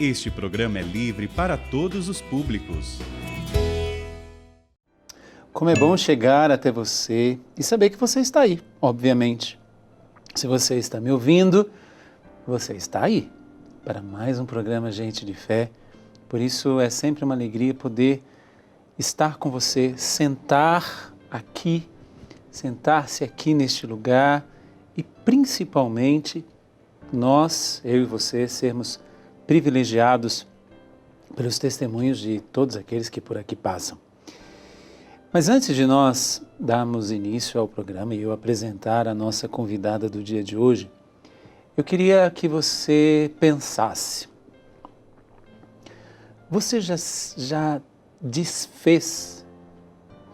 Este programa é livre para todos os públicos. Como é bom chegar até você e saber que você está aí, obviamente. Se você está me ouvindo, você está aí para mais um programa Gente de Fé. Por isso é sempre uma alegria poder estar com você, sentar-se aqui neste lugar e principalmente nós, eu e você, sermos privilegiados pelos testemunhos de todos aqueles que por aqui passam. Mas antes de nós darmos início ao programa e eu apresentar a nossa convidada do dia de hoje, eu queria que você pensasse. Você já desfez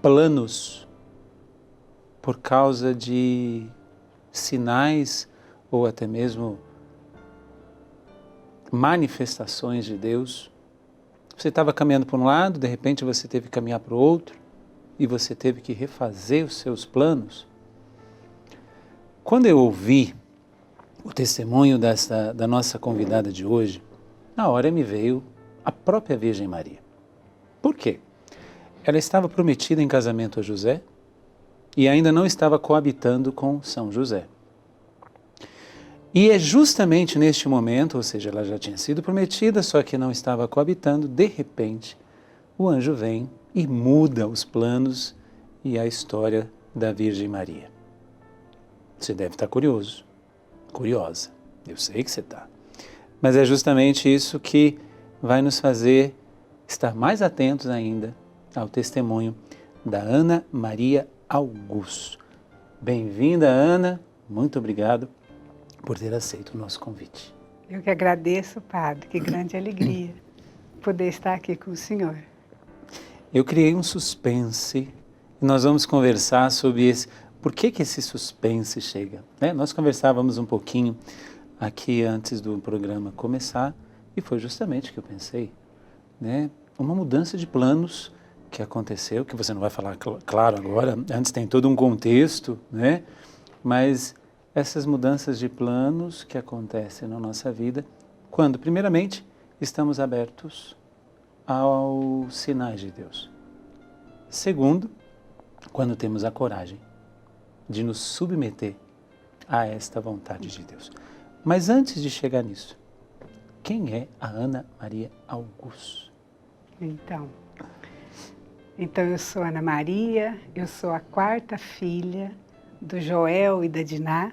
planos por causa de sinais ou até mesmo manifestações de Deus? Você estava caminhando para um lado, de repente você teve que caminhar para o outro e você teve que refazer os seus planos? Quando eu ouvi o testemunho da nossa convidada de hoje, na hora me veio a própria Virgem Maria. Por quê? Ela estava prometida em casamento a José e ainda não estava coabitando com São José. E é justamente neste momento, ou seja, ela já tinha sido prometida, só que não estava coabitando, de repente, o anjo vem e muda os planos e a história da Virgem Maria. Você deve estar curioso, curiosa, eu sei que você está. Mas é justamente isso que vai nos fazer estar mais atentos ainda ao testemunho da Ana Maria Augusto. Bem-vinda, Ana, muito obrigado por ter aceito o nosso convite. Eu que agradeço, Padre, que grande alegria poder estar aqui com o senhor. Eu criei um suspense e nós vamos conversar sobre por que esse suspense chega. Nós conversávamos um pouquinho aqui antes do programa começar e foi justamente o que eu pensei, uma mudança de planos que aconteceu, que você não vai falar claro agora, antes tem todo um contexto, mas essas mudanças de planos que acontecem na nossa vida, quando, primeiramente, estamos abertos aos sinais de Deus. Segundo, quando temos a coragem de nos submeter a esta vontade de Deus. Mas antes de chegar nisso, quem é a Ana Maria Augusto? Então eu sou Ana Maria, eu sou a quarta filha do Joel e da Diná.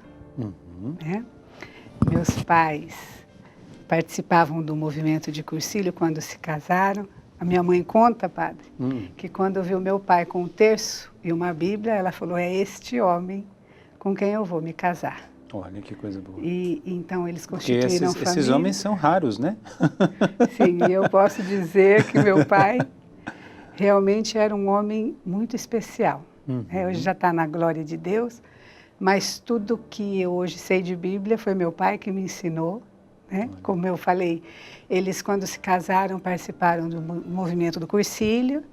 Meus pais participavam do movimento de Cursilho quando se casaram. A minha mãe conta, Padre, que quando viu meu pai com um terço e uma Bíblia, ela falou, é este homem com quem eu vou me casar. Olha que coisa boa. E então eles constituíram família. Esses homens são raros, né? Sim, e eu posso dizer que meu pai realmente era um homem muito especial. Hoje já está na glória de Deus, mas tudo que eu hoje sei de Bíblia foi meu pai que me ensinou. Como eu falei, eles quando se casaram participaram do movimento do Cursilho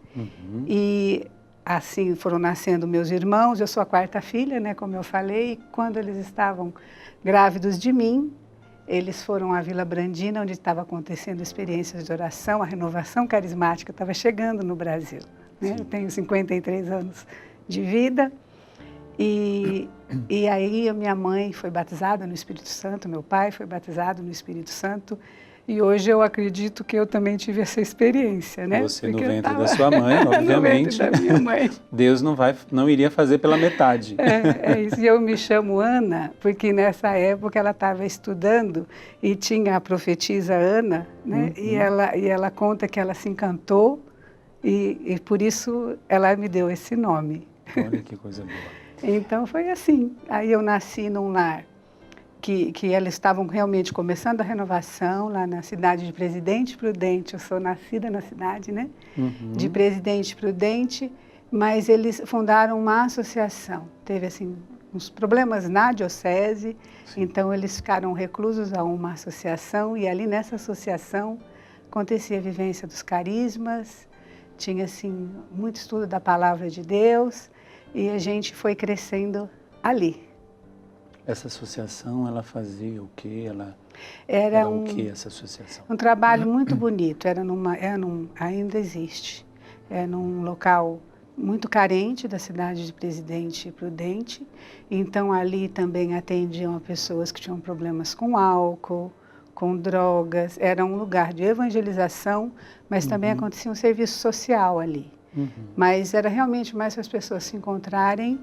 e assim foram nascendo meus irmãos. Eu sou a quarta filha, como eu falei, e quando eles estavam grávidos de mim, eles foram à Vila Brandina, onde estava acontecendo experiências de oração, a renovação carismática estava chegando no Brasil. Eu tenho 53 anos de vida. E aí a minha mãe foi batizada no Espírito Santo, meu pai foi batizado no Espírito Santo, e hoje eu acredito que eu também tive essa experiência, Você no ventre da sua mãe, obviamente. No ventre da minha mãe. Deus não iria fazer pela metade. É isso, e eu me chamo Ana, porque nessa época ela estava estudando e tinha a profetisa Ana, e ela conta que ela se encantou e por isso ela me deu esse nome. Olha que coisa boa. Então foi assim. Aí eu nasci num lar que elas estavam realmente começando a renovação lá na cidade de Presidente Prudente. Eu sou nascida na cidade, de Presidente Prudente, mas eles fundaram uma associação. Teve assim uns problemas na diocese, então eles ficaram reclusos a uma associação e ali nessa associação acontecia a vivência dos carismas, tinha assim muito estudo da palavra de Deus. E a gente foi crescendo ali. essa associação, ela fazia o quê? Era o que essa associação? um trabalho muito bonito, ainda existe, é num local muito carente da cidade de Presidente Prudente, então ali também atendiam a pessoas que tinham problemas com álcool, com drogas, era um lugar de evangelização, mas também acontecia um serviço social ali. Mas era realmente mais para as pessoas se encontrarem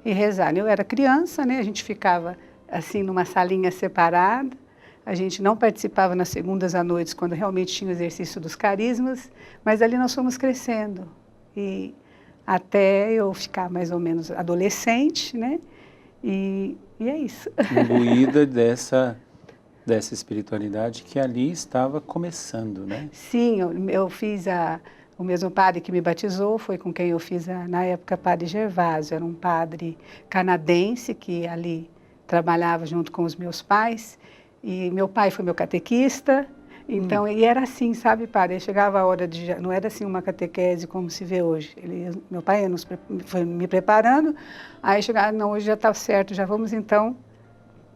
e rezarem. Eu era criança, né? A gente ficava assim numa salinha separada, a gente não participava nas segundas à noite, quando realmente tinha o exercício dos carismas, mas ali nós fomos crescendo. E até eu ficar mais ou menos adolescente, né? E é isso. Imbuída dessa espiritualidade que ali estava começando, né? Sim, eu fiz o mesmo padre que me batizou, foi com quem eu fiz, na época, padre Gervásio, era um padre canadense que ali trabalhava junto com os meus pais, e meu pai foi meu catequista, então, e era assim, sabe, padre, chegava a hora não era assim uma catequese como se vê hoje, meu pai foi me preparando, aí chegava, não, hoje já está certo, já vamos então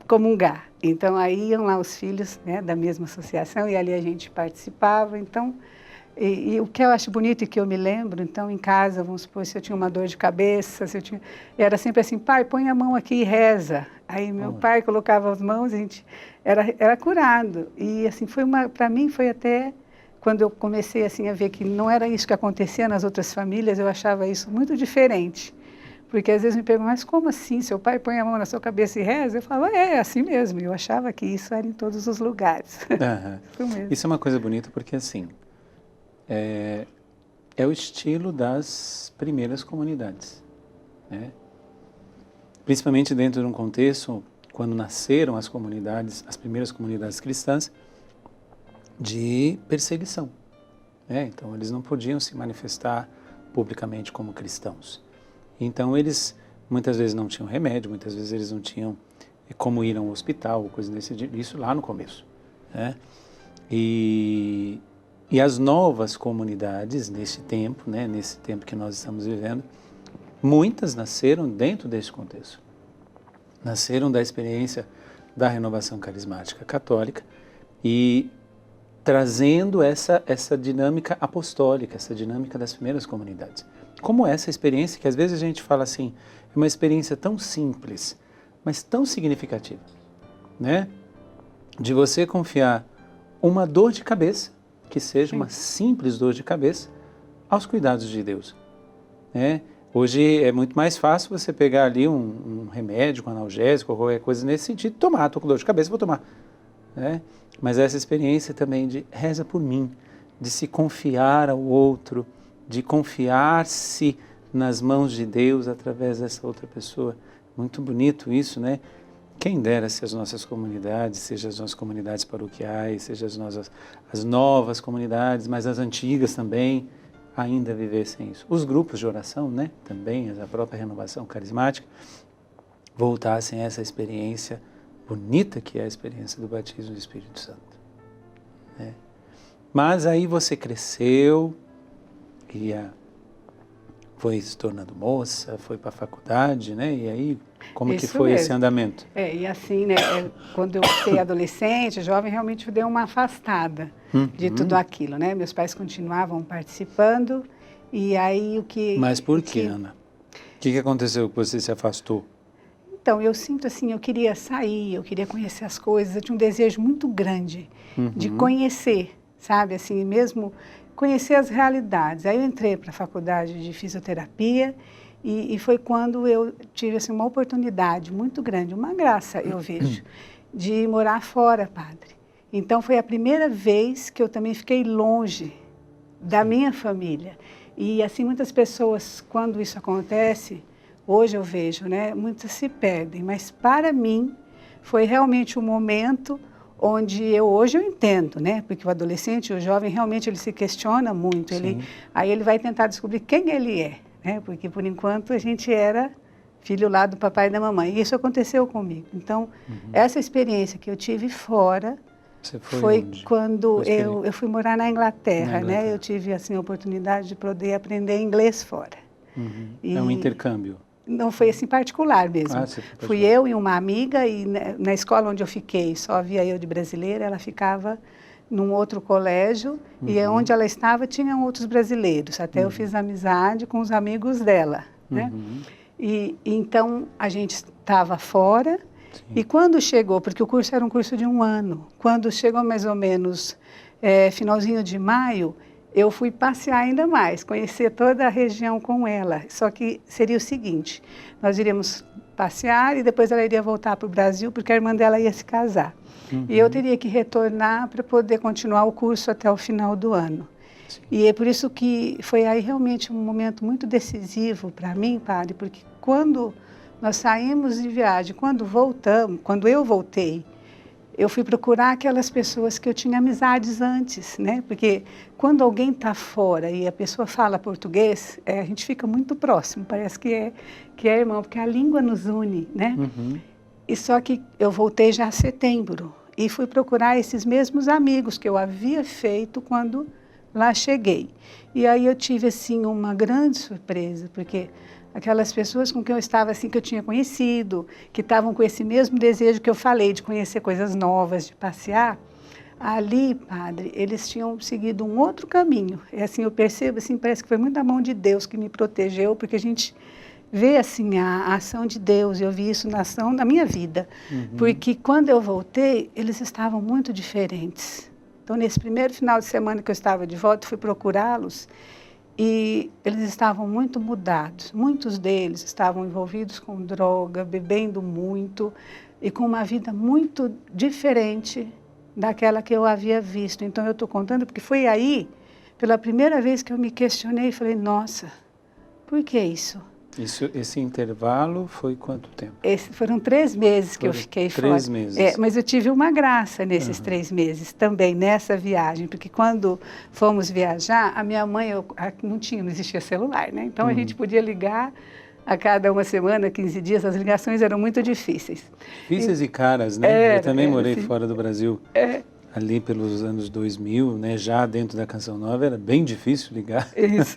comungar. Então, aí iam lá os filhos, né, da mesma associação, e ali a gente participava, então... E o que eu acho bonito e que eu me lembro, então, em casa, vamos supor, se eu tinha uma dor de cabeça, era sempre assim, pai, põe a mão aqui e reza. Aí meu pai colocava as mãos e a gente era curado. E assim, para mim foi até, quando eu comecei assim a ver que não era isso que acontecia nas outras famílias, eu achava isso muito diferente. Porque às vezes me perguntam, mas como assim? Seu pai põe a mão na sua cabeça e reza? Eu falava, é assim mesmo. Eu achava que isso era em todos os lugares. Isso é uma coisa bonita porque assim, é o estilo das primeiras comunidades, né? Principalmente dentro de um contexto, quando nasceram as comunidades, as primeiras comunidades cristãs, de perseguição, né? Então, eles não podiam se manifestar publicamente como cristãos. Então, eles muitas vezes não tinham remédio, muitas vezes eles não tinham como ir a um hospital, coisa desse tipo, isso lá no começo, né? E as novas comunidades nesse tempo, né, nesse tempo que nós estamos vivendo, muitas nasceram dentro desse contexto. Nasceram da experiência da renovação carismática católica e trazendo essa dinâmica apostólica, essa dinâmica das primeiras comunidades. Como essa experiência que às vezes a gente fala assim, é uma experiência tão simples, mas tão significativa, né? De você confiar uma dor de cabeça, que seja uma simples dor de cabeça, aos cuidados de Deus, né? Hoje é muito mais fácil você pegar ali um remédio, um analgésico, ou qualquer coisa nesse sentido, tomar, estou com dor de cabeça, vou tomar, né? Mas essa experiência também de reza por mim, de se confiar ao outro, de confiar-se nas mãos de Deus através dessa outra pessoa. Muito bonito isso, né? Quem dera se as nossas comunidades, seja as nossas comunidades paroquiais, seja as novas comunidades, mas as antigas também, ainda vivessem isso. Os grupos de oração, né, também, a própria renovação carismática, voltassem a essa experiência bonita que é a experiência do batismo do Espírito Santo, né? Mas aí você cresceu, foi se tornando moça, foi para a faculdade, né? E aí, como que foi esse andamento? E assim, né, quando eu fiquei adolescente, jovem, realmente deu uma afastada de tudo aquilo, né? Meus pais continuavam participando, e aí o que... Mas por quê, Ana? O que aconteceu que você se afastou? Então, eu sinto assim, eu queria sair, eu queria conhecer as coisas, eu tinha um desejo muito grande de conhecer, sabe? Assim, mesmo conhecer as realidades. Aí eu entrei para a faculdade de fisioterapia e foi quando eu tive assim, uma oportunidade muito grande, uma graça, eu vejo, de morar fora, padre. Então, foi a primeira vez que eu também fiquei longe da minha família. E, assim, muitas pessoas, quando isso acontece, hoje eu vejo, né, muitas se perdem. Mas, para mim, foi realmente um momento onde hoje eu entendo, né? Porque o adolescente, o jovem, realmente ele se questiona muito. Aí ele vai tentar descobrir quem ele é, né? Porque, por enquanto, a gente era filho lá do papai e da mamãe. E isso aconteceu comigo. Então, essa experiência que eu tive fora foi onde? Quando eu fui morar na Inglaterra, né? Eu tive assim, a oportunidade de poder aprender inglês fora. É um intercâmbio. não foi assim particular mesmo. Ah, você foi Fui eu e uma amiga, e na escola onde eu fiquei, só havia eu de brasileira, ela ficava num outro colégio, e onde ela estava tinham outros brasileiros. Até eu fiz amizade com os amigos dela, né? E então a gente estava fora, e quando chegou, porque o curso era um curso de 1 ano, quando chegou mais ou menos finalzinho de maio, eu fui passear ainda mais, conhecer toda a região com ela. Só que seria o seguinte, nós iríamos passear e depois ela iria voltar para o Brasil, porque a irmã dela ia se casar. E eu teria que retornar para poder continuar o curso até o final do ano. Sim. E é por isso que foi aí realmente um momento muito decisivo para mim, padre, porque quando nós saímos de viagem, quando eu voltei, eu fui procurar aquelas pessoas que eu tinha amizades antes, né? Porque quando alguém está fora e a pessoa fala português, a gente fica muito próximo, parece que é irmão, porque a língua nos une, né? E só que eu voltei já em setembro e fui procurar esses mesmos amigos que eu havia feito quando lá cheguei. E aí eu tive, assim, uma grande surpresa, porque aquelas pessoas com quem eu estava, assim, que eu tinha conhecido, que estavam com esse mesmo desejo que eu falei, de conhecer coisas novas, de passear, ali, padre, eles tinham seguido um outro caminho. E, assim, eu percebo, assim, parece que foi muito a mão de Deus que me protegeu, porque a gente vê, assim, a ação de Deus, eu vi isso na ação da minha vida. Porque quando eu voltei, eles estavam muito diferentes. Então, nesse primeiro final de semana que eu estava de volta, fui procurá-los, e eles estavam muito mudados. Muitos deles estavam envolvidos com droga, bebendo muito e com uma vida muito diferente daquela que eu havia visto. Então, eu estou contando porque foi aí, pela primeira vez que eu me questionei e falei, nossa, por que isso? Esse intervalo foi quanto tempo? Foram 3 meses que eu fiquei fora. 3 meses. Mas eu tive uma graça nesses 3 meses também, nessa viagem, porque quando fomos viajar, a minha mãe, não existia celular, né? Então a gente podia ligar a cada 1 semana, 15 dias, as ligações eram muito difíceis. Difíceis e caras, né? Eu também morei fora do Brasil. Ali pelos anos 2000, né, já dentro da Canção Nova, era bem difícil ligar. Isso.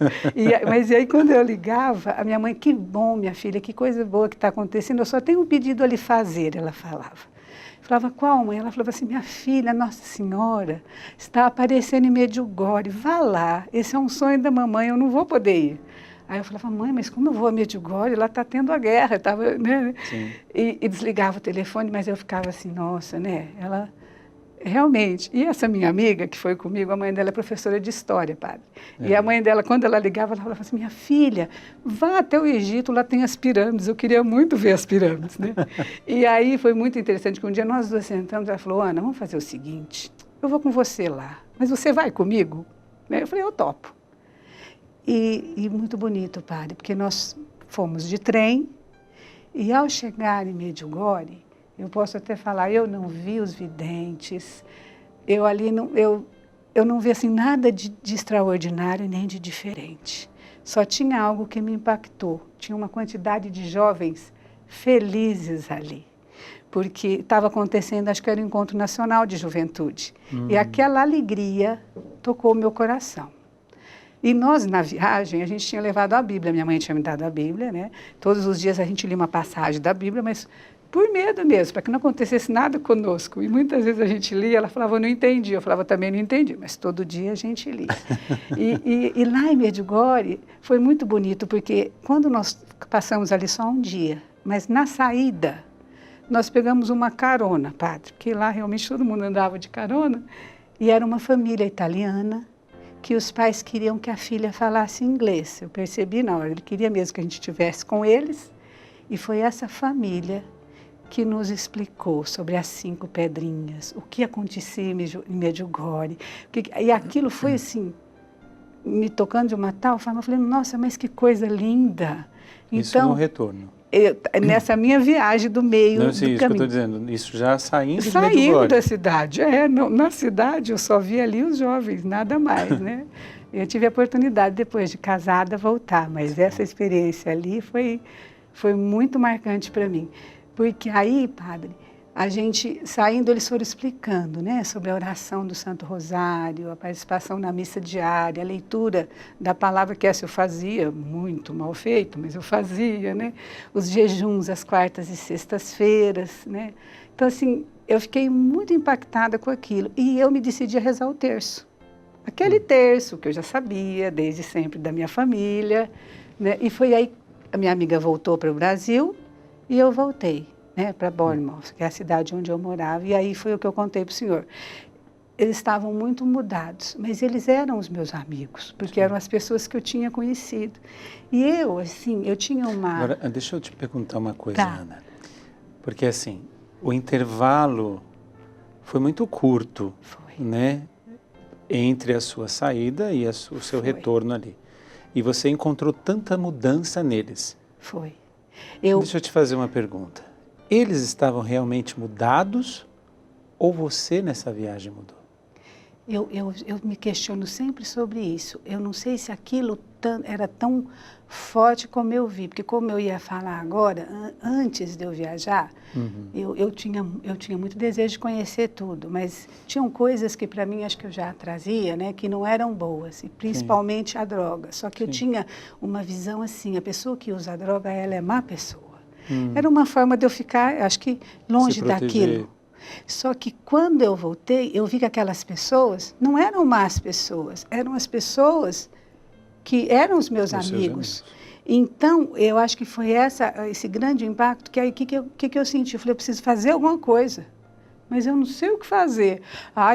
Mas aí quando eu ligava, a minha mãe, que bom, minha filha, que coisa boa que está acontecendo, eu só tenho um pedido a lhe fazer, ela falava. Eu falava, qual, mãe? Ela falava assim, minha filha, Nossa Senhora, está aparecendo em Medjugorje, vá lá, esse é um sonho da mamãe, eu não vou poder ir. Aí eu falava, mãe, mas como eu vou a Medjugorje? Lá está tendo a guerra, tava, né? E desligava o telefone, mas eu ficava assim, nossa, né? Ela... Realmente. E essa minha amiga que foi comigo, a mãe dela é professora de história, padre. E a mãe dela, quando ela ligava, ela falava assim, minha filha, vá até o Egito, lá tem as pirâmides. Eu queria muito ver as pirâmides, né? E aí foi muito interessante que um dia nós duas sentamos, ela falou, Ana, vamos fazer o seguinte, eu vou com você lá, mas você vai comigo? Eu falei, eu topo. E muito bonito, padre, porque nós fomos de trem e ao chegar em Medjugorje, eu posso até falar, eu não vi os videntes, eu não vi assim, nada de extraordinário nem de diferente. Só tinha algo que me impactou. Tinha uma quantidade de jovens felizes ali, porque estava acontecendo, acho que era o Encontro Nacional de Juventude. E aquela alegria tocou o meu coração. E nós, na viagem, a gente tinha levado a Bíblia, minha mãe tinha me dado a Bíblia, né? Todos os dias a gente lia uma passagem da Bíblia, mas por medo mesmo, para que não acontecesse nada conosco. E muitas vezes a gente lia, ela falava, eu não entendi. Eu falava, também não entendi, mas todo dia a gente lia. E lá em Medjugorje foi muito bonito, porque quando nós passamos ali só um dia, mas na saída, nós pegamos uma carona, padre, porque lá realmente todo mundo andava de carona, e era uma família italiana, que os pais queriam que a filha falasse inglês. Eu percebi na hora, ele queria mesmo que a gente estivesse com eles, e foi essa família que nos explicou sobre as 5 pedrinhas, o que acontecia em Medjugorje. E aquilo foi assim, me tocando de uma tal forma, eu falei, nossa, mas que coisa linda. Isso então, no retorno. Nessa minha viagem do meio não, do sim, isso caminho. que eu estou dizendo, isso já saindo de Saindo Medjugorje. da cidade. Na cidade eu só via ali os jovens, nada mais, né? Eu tive a oportunidade, depois de casada, voltar, mas essa experiência ali foi muito marcante para mim. Porque aí, padre, a gente, saindo, eles foram explicando, né, sobre a oração do Santo Rosário, a participação na missa diária, a leitura da palavra, que essa eu fazia, muito mal feito, mas eu fazia, né, os jejuns às quartas e sextas-feiras, né. Então, assim, eu fiquei muito impactada com aquilo e eu me decidi a rezar o terço. Aquele terço que eu já sabia desde sempre da minha família, né, e foi aí a minha amiga voltou para o Brasil e eu voltei, né, para Bournemouth, que é a cidade onde eu morava, e aí foi o que eu contei para o senhor. Eles estavam muito mudados, mas eles eram os meus amigos, porque eram as pessoas que eu tinha conhecido. E eu, assim, eu tinha uma... Agora, deixa eu te perguntar uma coisa, Tá. Ana. Porque, assim, o intervalo foi muito curto, Foi. né, entre a sua saída e o seu Foi. retorno ali. E você encontrou tanta mudança neles. Foi. Deixa eu te fazer uma pergunta. Eles estavam realmente mudados ou você nessa viagem mudou? Eu me questiono sempre sobre isso. Eu não sei se aquilo era tão forte como eu vi, porque como eu ia falar agora, antes de eu viajar, eu tinha muito desejo de conhecer tudo, mas tinham coisas que para mim, acho que eu já trazia, né, que não eram boas, e principalmente a droga. Só que eu tinha uma visão assim, a pessoa que usa a droga, ela é má pessoa. Era uma forma de eu ficar, acho que, longe daquilo. Só que quando eu voltei, eu vi que aquelas pessoas não eram más pessoas, eram as pessoas que eram os meus amigos. Então, eu acho que foi esse grande impacto, que aí o que eu senti? Eu falei, eu preciso fazer alguma coisa, mas eu não sei o que fazer.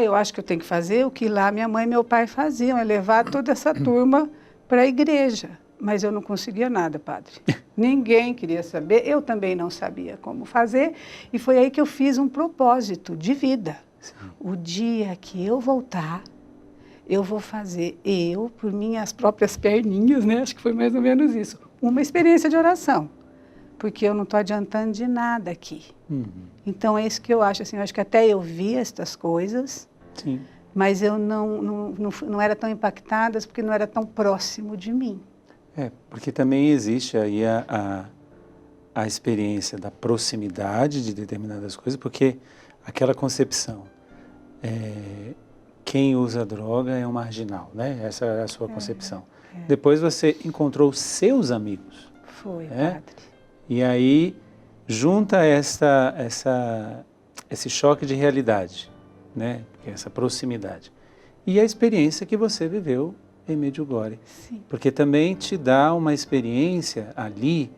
Eu acho que eu tenho que fazer o que lá minha mãe e meu pai faziam, é levar toda essa turma para a igreja. Mas eu não conseguia nada, padre. Ninguém queria saber, eu também não sabia como fazer, e foi aí que eu fiz um propósito de vida. Sim. O dia que eu voltar, eu vou fazer, por minhas próprias perninhas, né? Acho que foi mais ou menos isso, uma experiência de oração, porque eu não estou adiantando de nada aqui. Então é isso que eu acho, assim, eu acho que até eu vi estas coisas, sim, mas eu não era tão impactada, porque não era tão próximo de mim. Porque também existe aí a experiência da proximidade de determinadas coisas, porque aquela concepção, quem usa droga é um marginal, né? Essa é a sua concepção. Depois você encontrou seus amigos. Foi, padre. E aí junta esse choque de realidade, né? Essa proximidade. E a experiência que você viveu em Medjugorje. Sim. Porque também te dá uma experiência ali.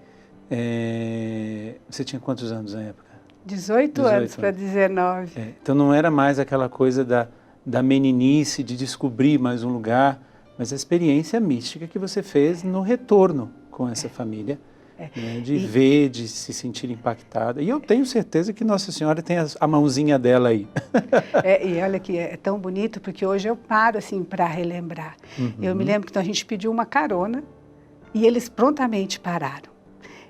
Você tinha quantos anos na época? 18 anos para 19. Então não era mais aquela coisa da meninice, de descobrir mais um lugar, mas a experiência mística que você fez no retorno com essa família, né, de ver, de se sentir impactada. E eu tenho certeza que Nossa Senhora tem a mãozinha dela aí. E olha que é tão bonito, porque hoje eu paro assim para relembrar. Eu me lembro que a gente pediu uma carona e eles prontamente pararam.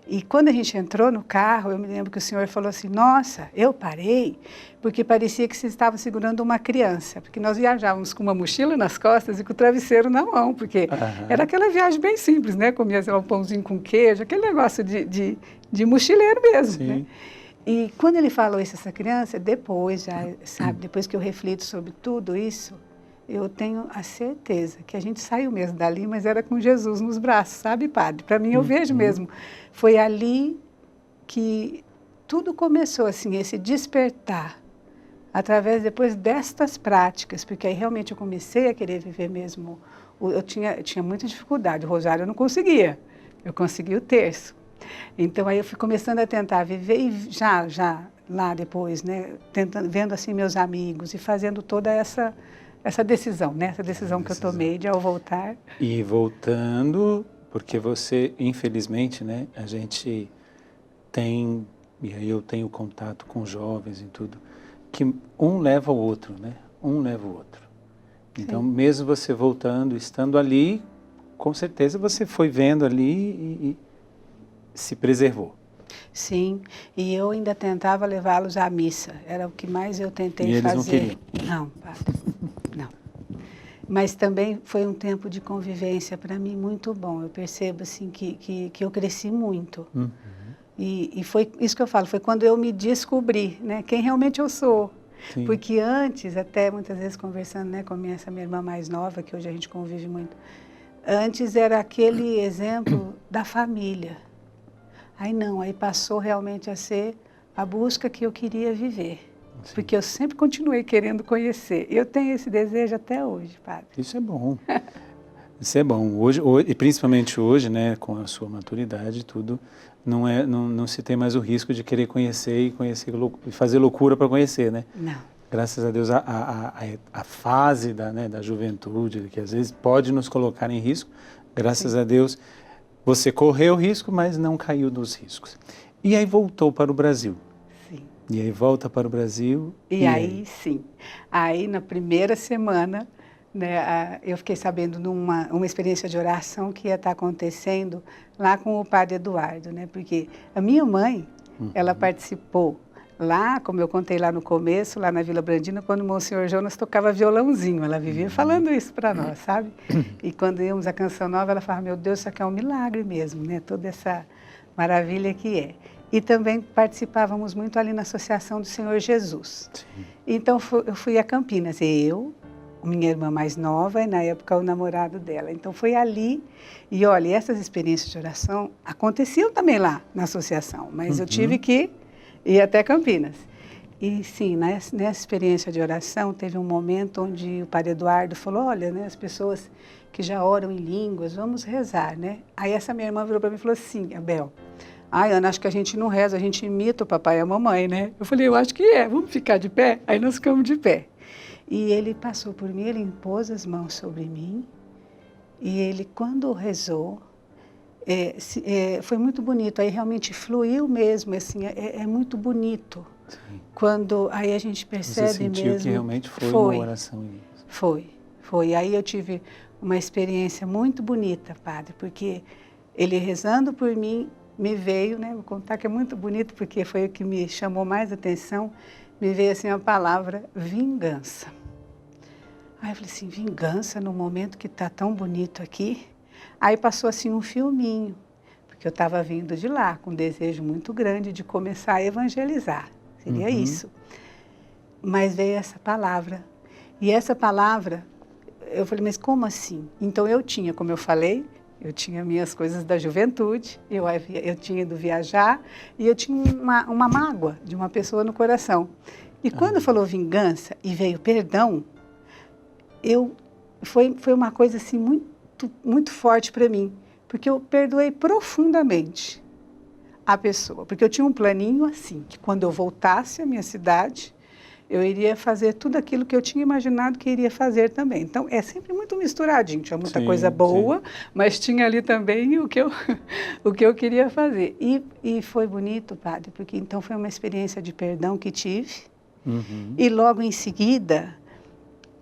E quando a gente entrou no carro, eu me lembro que o senhor falou assim, nossa, eu parei, porque parecia que você estava segurando uma criança, porque nós viajávamos com uma mochila nas costas e com o travesseiro na mão, porque era aquela viagem bem simples, né? Comia um pãozinho com queijo, aquele negócio de mochileiro mesmo, né? E quando ele falou isso, essa criança, depois, já, sabe, depois que eu reflito sobre tudo isso, eu tenho a certeza que a gente saiu mesmo dali, mas era com Jesus nos braços, sabe, padre? Para mim, eu vejo mesmo. Foi ali que tudo começou, assim, esse despertar, através depois destas práticas, porque aí realmente eu comecei a querer viver mesmo. Eu tinha muita dificuldade, o rosário eu não conseguia, eu consegui o terço. Então aí eu fui começando a tentar viver e já lá depois, né, vendo assim meus amigos e fazendo toda essa decisão, né? Essa decisão que eu tomei de ao voltar. E voltando, porque você, infelizmente, né? A gente tem, e aí eu tenho contato com jovens e tudo, que um leva o outro, né? Um leva o outro. Então, mesmo você voltando, estando ali, com certeza você foi vendo ali e se preservou. Sim, e eu ainda tentava levá-los à missa, era o que mais eu tentei eles fazer. Não queriam? Não, padre, não. Mas também foi um tempo de convivência para mim muito bom. Eu percebo assim que eu cresci muito, E foi isso que eu falo, foi quando eu me descobri, né, quem realmente eu sou. Sim. Porque antes, até muitas vezes conversando, né, com essa minha irmã mais nova, que hoje a gente convive muito, antes era aquele exemplo da família. Aí não, aí passou realmente a ser a busca que eu queria viver. Sim. Porque eu sempre continuei querendo conhecer. Eu tenho esse desejo até hoje, padre. Isso é bom. Isso é bom. Hoje, e principalmente hoje, né, com a sua maturidade, tudo, não se tem mais o risco de querer conhecer e fazer loucura para conhecer, né? Não. Graças a Deus, a fase da juventude, que às vezes pode nos colocar em risco, graças Sim. a Deus, você correu o risco, mas não caiu dos riscos. E aí voltou para o Brasil. Sim. E aí volta para o Brasil. E aí, sim. Aí, na primeira semana, né, eu fiquei sabendo de uma experiência de oração que ia estar acontecendo lá com o padre Eduardo, né? Porque a minha mãe, ela participou lá, como eu contei lá no começo, lá na Vila Brandina, quando o Monsenhor Jonas tocava violãozinho. Ela vivia falando isso para nós, sabe? E quando íamos à Canção Nova, ela falava, meu Deus, isso aqui é um milagre mesmo, né? Toda essa maravilha que é. E também participávamos muito ali na Associação do Senhor Jesus. Sim. Então, eu fui a Campinas, minha irmã mais nova e, na época, o namorado dela. Então, foi ali. E, olha, essas experiências de oração aconteciam também lá na associação, mas eu tive que ir até Campinas. E, sim, nessa experiência de oração, teve um momento onde o padre Eduardo falou, olha, né, as pessoas que já oram em línguas, vamos rezar, né? Aí essa minha irmã virou para mim e falou assim, Abel, ai, Ana, acho que a gente não reza, a gente imita o papai e a mamãe, né? Eu falei, eu acho que vamos ficar de pé? Aí nós ficamos de pé. E ele passou por mim, ele impôs as mãos sobre mim, e ele, quando rezou, foi muito bonito, aí realmente fluiu mesmo, assim, é muito bonito. Sim. Quando aí a gente percebe Você sentiu mesmo... que realmente foi uma oração em Deus. Foi. Aí eu tive uma experiência muito bonita, padre, porque ele rezando por mim, me veio, né, vou contar que é muito bonito, porque foi o que me chamou mais atenção, me veio assim a palavra vingança. Aí eu falei assim, vingança no momento que está tão bonito aqui? Aí passou assim um filminho, porque eu estava vindo de lá com um desejo muito grande de começar a evangelizar, seria isso. Mas veio essa palavra, e essa palavra, eu falei, mas como assim? Então eu tinha, como eu falei, eu tinha minhas coisas da juventude, eu tinha ido viajar e eu tinha uma mágoa de uma pessoa no coração. E quando falou vingança e veio perdão, foi uma coisa assim muito, muito forte para mim, porque eu perdoei profundamente a pessoa, porque eu tinha um planinho assim, que quando eu voltasse à minha cidade, eu iria fazer tudo aquilo que eu tinha imaginado que iria fazer também. Então, é sempre muito misturadinho, tinha muita coisa boa, mas tinha ali também o que eu queria fazer. E foi bonito, padre, porque então foi uma experiência de perdão que tive. E logo em seguida,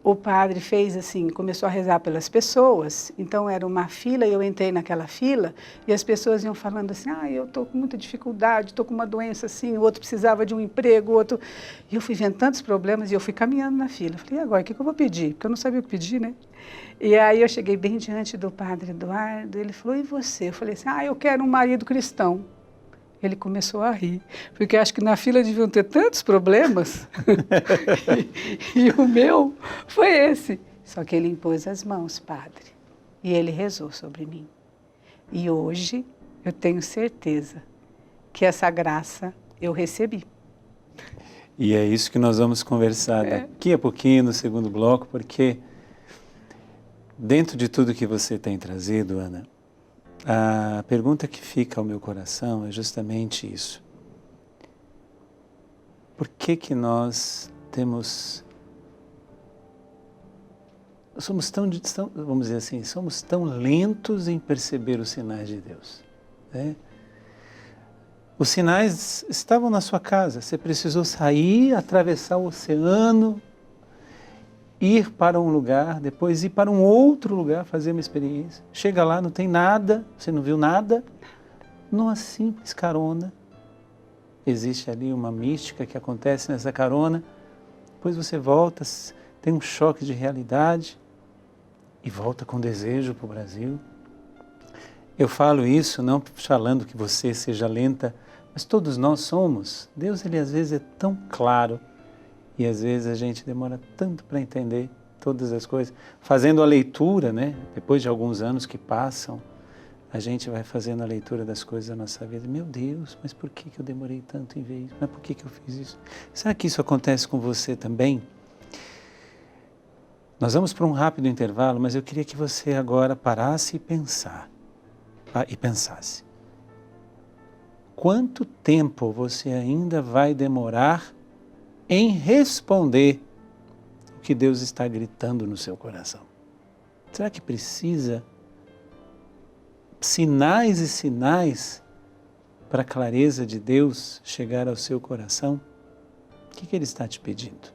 o padre fez assim, começou a rezar pelas pessoas, então era uma fila, e eu entrei naquela fila, e as pessoas iam falando assim, eu estou com muita dificuldade, estou com uma doença assim, o outro precisava de um emprego, o outro... E eu fui vendo tantos problemas, e eu fui caminhando na fila. Falei, e agora, o que eu vou pedir? Porque eu não sabia o que pedir, né? E aí eu cheguei bem diante do padre Eduardo, ele falou, e você? Eu falei assim, eu quero um marido cristão. Ele começou a rir, porque acho que na fila deviam ter tantos problemas, e o meu foi esse. Só que ele impôs as mãos, padre, e ele rezou sobre mim. E hoje eu tenho certeza que essa graça eu recebi. E é isso que nós vamos conversar daqui a pouquinho, no segundo bloco, porque dentro de tudo que você tem trazido, Ana, a pergunta que fica ao meu coração é justamente isso. Por que nós somos tão, vamos dizer assim, somos tão lentos em perceber os sinais de Deus, né? Os sinais estavam na sua casa, você precisou sair, atravessar o oceano, ir para um lugar, depois ir para um outro lugar, fazer uma experiência. Chega lá, não tem nada, você não viu nada. Numa simples carona, existe ali uma mística que acontece nessa carona. Depois você volta, tem um choque de realidade e volta com desejo para o Brasil. Eu falo isso não falando que você seja lenta Mas todos nós somos. Deus, ele às vezes é tão claro e às vezes a gente demora tanto para entender todas as coisas. Fazendo a leitura, né? Depois de alguns anos que passam, a gente vai fazendo a leitura das coisas da nossa vida. Meu Deus, mas por que eu demorei tanto em ver isso? Mas por que eu fiz isso? Será que isso acontece com você também? Nós vamos para um rápido intervalo, mas eu queria que você agora parasse e pensasse. Quanto tempo você ainda vai demorar em responder o que Deus está gritando no seu coração? Será que precisa sinais e sinais para a clareza de Deus chegar ao seu coração? O que Ele está te pedindo?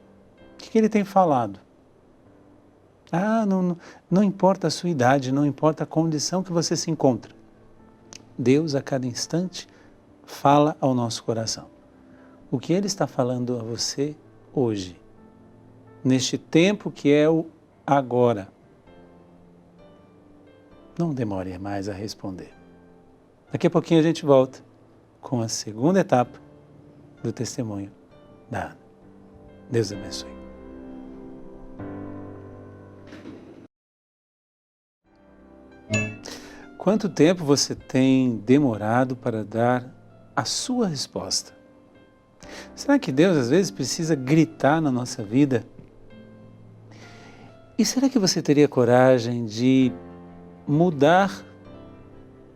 O que Ele tem falado? Não importa a sua idade, não importa a condição que você se encontra. Deus, a cada instante, fala ao nosso coração. O que Ele está falando a você hoje, neste tempo que é o agora. Não demore mais a responder. Daqui a pouquinho a gente volta com a segunda etapa do testemunho da Ana. Deus abençoe. Quanto tempo você tem demorado para dar a sua resposta? Será que Deus às vezes precisa gritar na nossa vida? E será que você teria coragem de mudar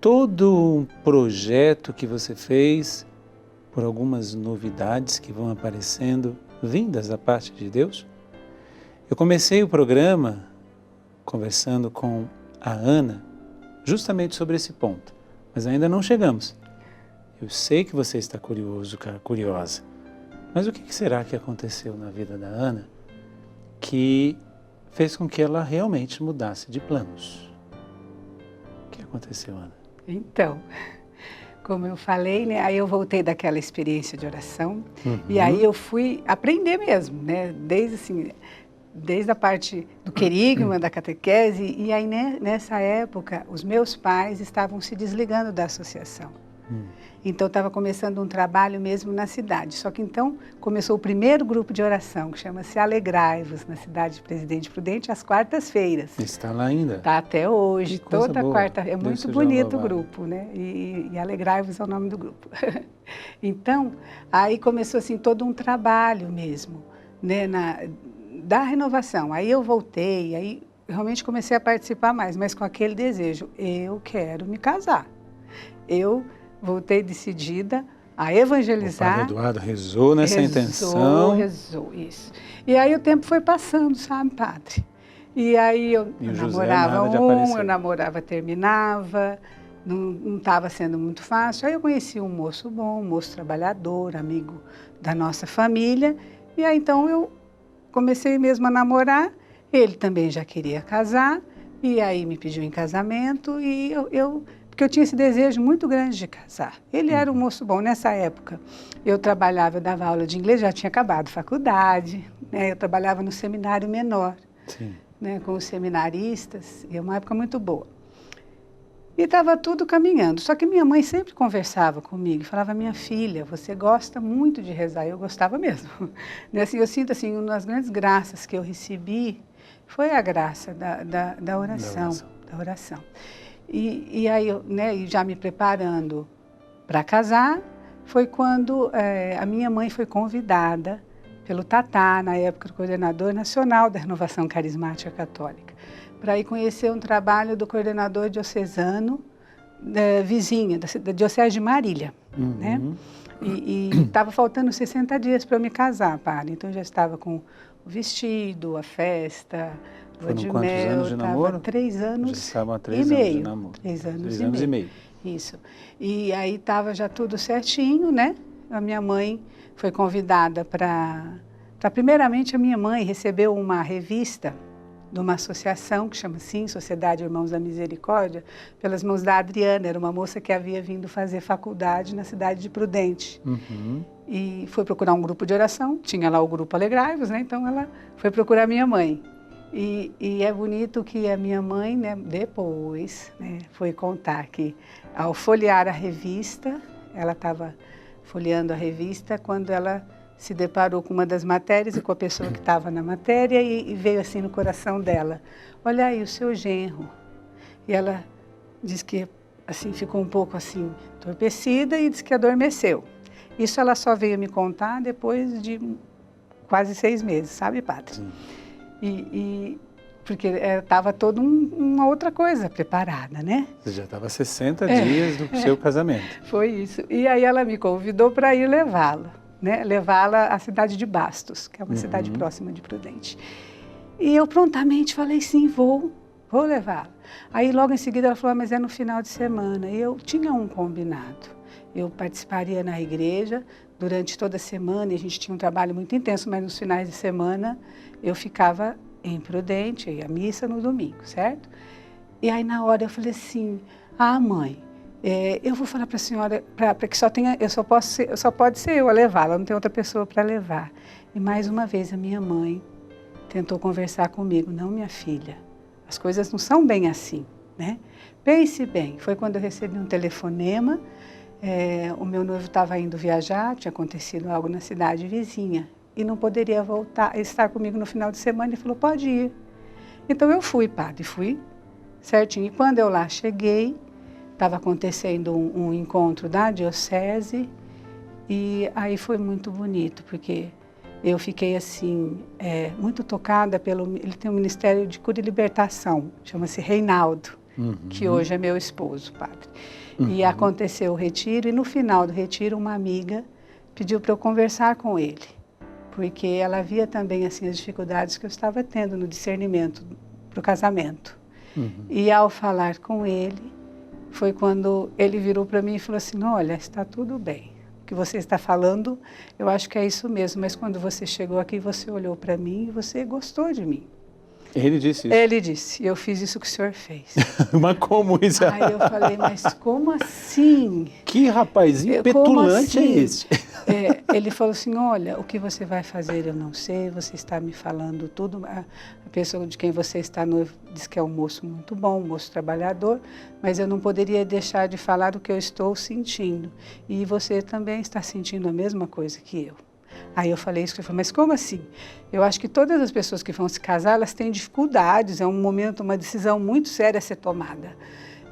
todo um projeto que você fez por algumas novidades que vão aparecendo, vindas da parte de Deus? Eu comecei o programa conversando com a Ana, justamente sobre esse ponto, mas ainda não chegamos. Eu sei que você está curioso, curiosa, mas o que será que aconteceu na vida da Ana que fez com que ela realmente mudasse de planos? O que aconteceu, Ana? Então, como eu falei, né, aí eu voltei daquela experiência de oração, e aí eu fui aprender mesmo, né, desde a parte do querigma, da catequese, e aí nessa época os meus pais estavam se desligando da associação. Então estava começando um trabalho mesmo na cidade. Só que então começou o primeiro grupo de oração, que chama-se Alegrai-vos, na cidade de Presidente Prudente, às quartas-feiras. Está lá ainda? Está até hoje, toda boa. quarta. É Deus muito seja bonito o louvado. grupo, né? E Alegrai-vos é o nome do grupo. Então, aí começou assim todo um trabalho mesmo, né, da renovação. Aí eu voltei, aí realmente comecei a participar mais, mas com aquele desejo, eu quero me casar. Eu voltei decidida a evangelizar. O Padre Eduardo rezou nessa intenção. Rezou, isso. E aí o tempo foi passando, sabe, padre? E aí eu namorava eu namorava, terminava, não estava sendo muito fácil. Aí eu conheci um moço bom, um moço trabalhador, amigo da nossa família. E aí então eu comecei mesmo a namorar, ele também já queria casar, e aí me pediu em casamento, e porque eu tinha esse desejo muito grande de casar. Ele era um moço bom. Nessa época, eu trabalhava, eu dava aula de inglês, já tinha acabado a faculdade, né? Eu trabalhava no seminário menor, né? Com os seminaristas, e é uma época muito boa. E estava tudo caminhando. Só que minha mãe sempre conversava comigo, falava, minha filha, você gosta muito de rezar. Eu gostava mesmo. Assim, eu sinto assim, uma das grandes graças que eu recebi foi a graça da oração. E aí, né, já me preparando para casar, foi quando a minha mãe foi convidada pelo Tatá, na época o coordenador nacional da Renovação Carismática Católica, para ir conhecer um trabalho do coordenador diocesano vizinha, da Diocese de Marília. Né? E estava faltando 60 dias para eu me casar, padre. Então eu já estava com o vestido, a festa... Foram quantos anos de namoro? 3 anos. Já estavam há 3 anos de namoro. 3 anos, 3 anos e meio. Isso. E aí estava já tudo certinho, né? A minha mãe foi convidada para... Primeiramente, a minha mãe recebeu uma revista de uma associação que chama assim, Sociedade Irmãos da Misericórdia, pelas mãos da Adriana, era uma moça que havia vindo fazer faculdade na cidade de Prudente. E foi procurar um grupo de oração, tinha lá o grupo Alegrai-vos, né? Então ela foi procurar minha mãe. E é bonito que a minha mãe, né, depois, né, foi contar que, ao folhear a revista, ela estava folheando a revista, quando ela se deparou com uma das matérias e com a pessoa que estava na matéria e veio assim no coração dela, olha aí o seu genro. E ela disse que assim ficou um pouco assim entorpecida e disse que adormeceu. Isso ela só veio me contar depois de quase 6 meses, sabe, padre? Porque estava toda uma outra coisa preparada, né? Você já estava 60 dias do seu casamento. Foi isso. E aí ela me convidou para ir levá-la, né? Levá-la à cidade de Bastos, que é uma cidade próxima de Prudente. E eu prontamente falei, sim, vou levá-la. Aí logo em seguida ela falou, mas é no final de semana. E eu tinha um combinado. Eu participaria na igreja durante toda a semana, e a gente tinha um trabalho muito intenso, mas nos finais de semana eu ficava em Prudente, eu ia à missa no domingo, certo? E aí na hora eu falei assim, mãe, eu vou falar para a senhora, para que só pode ser eu a levá-la, não tem outra pessoa para levar. E mais uma vez a minha mãe tentou conversar comigo, não, minha filha, as coisas não são bem assim, né? Pense bem, foi quando eu recebi um telefonema, o meu noivo estava indo viajar, tinha acontecido algo na cidade vizinha, e não poderia estar comigo no final de semana. Ele falou, pode ir. Então eu fui, padre, fui certinho. E quando eu lá cheguei, estava acontecendo um encontro da diocese, e aí foi muito bonito, porque eu fiquei assim, muito tocada ele tem um ministério de cura e libertação, chama-se Reinaldo, que hoje é meu esposo, padre. E aconteceu o retiro, e no final do retiro uma amiga pediu para eu conversar com ele, porque ela via também assim as dificuldades que eu estava tendo no discernimento para o casamento. E ao falar com ele, foi quando ele virou para mim e falou assim, olha, está tudo bem, o que você está falando, eu acho que é isso mesmo, mas quando você chegou aqui, você olhou para mim e você gostou de mim. Ele disse isso? Ele disse, eu fiz isso que o senhor fez. Mas como isso? Aí eu falei, mas como assim? Que rapazinho petulante assim? é esse? Ele falou assim, olha, o que você vai fazer eu não sei, você está me falando tudo. A pessoa de quem você está noivo diz que é um moço muito bom, um moço trabalhador, mas eu não poderia deixar de falar o que eu estou sentindo. E você também está sentindo a mesma coisa que eu. Aí eu falei isso, mas como assim? Eu acho que todas as pessoas que vão se casar, elas têm dificuldades, é um momento, uma decisão muito séria a ser tomada,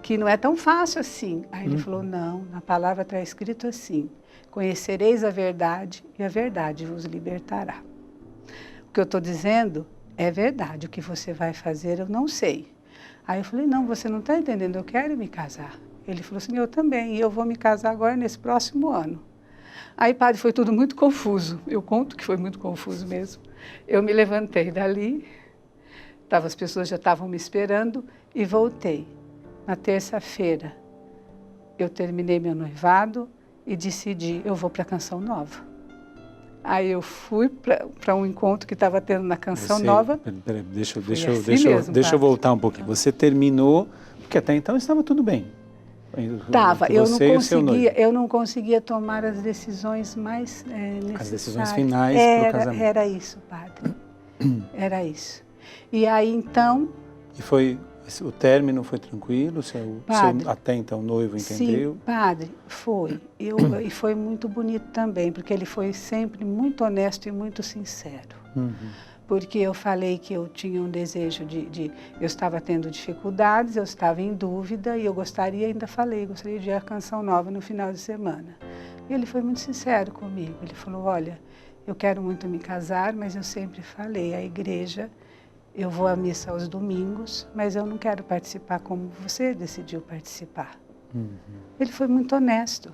que não é tão fácil assim. Aí ele falou, não, na palavra está escrito assim, conhecereis a verdade e a verdade vos libertará. O que eu estou dizendo é verdade, o que você vai fazer eu não sei. Aí eu falei, não, você não está entendendo, eu quero me casar. Ele falou assim, eu também, e eu vou me casar agora nesse próximo ano. Aí, padre, foi tudo muito confuso. Eu conto que foi muito confuso mesmo. Eu me levantei dali, as pessoas já estavam me esperando e voltei. Na terça-feira, eu terminei meu noivado e decidi, eu vou para a Canção Nova. Aí eu fui para um encontro que estava tendo na Canção Nova. Peraí, deixa eu voltar um pouquinho. Você terminou, porque até então estava tudo bem. Estava, eu não conseguia tomar as decisões mais necessárias. As decisões finais para o casamento. Era isso, padre. Era isso. E aí, então... O término foi tranquilo? O seu até então noivo entendeu? Sim, padre, foi. E foi muito bonito também, porque ele foi sempre muito honesto e muito sincero. Porque eu falei que eu tinha um desejo eu estava tendo dificuldades, eu estava em dúvida e eu gostaria de ir à Canção Nova no final de semana. E ele foi muito sincero comigo, ele falou, olha, eu quero muito me casar, mas eu sempre falei, a igreja, eu vou à missa aos domingos, mas eu não quero participar como você decidiu participar. Ele foi muito honesto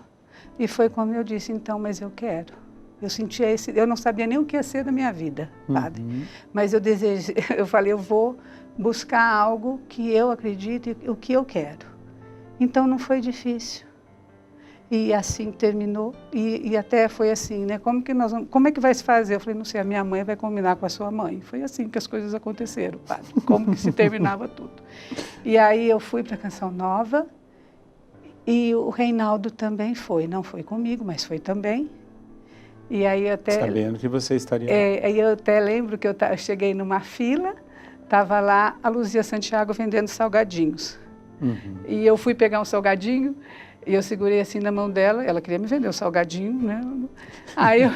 e foi como eu disse, então, mas eu quero. Eu sentia eu não sabia nem o que ia ser da minha vida, padre. Mas eu falei, eu vou buscar algo que eu acredito e o que eu quero. Então não foi difícil. E assim terminou, e até foi assim, né? Como é que vai se fazer? Eu falei, não sei, a minha mãe vai combinar com a sua mãe. Foi assim que as coisas aconteceram, padre. Como que se terminava tudo. E aí eu fui para a Canção Nova, e o Reinaldo também foi. Não foi comigo, mas foi também. E aí até... Sabendo que você estaria lá. Aí eu até lembro que eu cheguei numa fila, estava lá a Luzia Santiago vendendo salgadinhos. E eu fui pegar um salgadinho E eu segurei assim na mão dela, ela queria me vender o salgadinho, né? Aí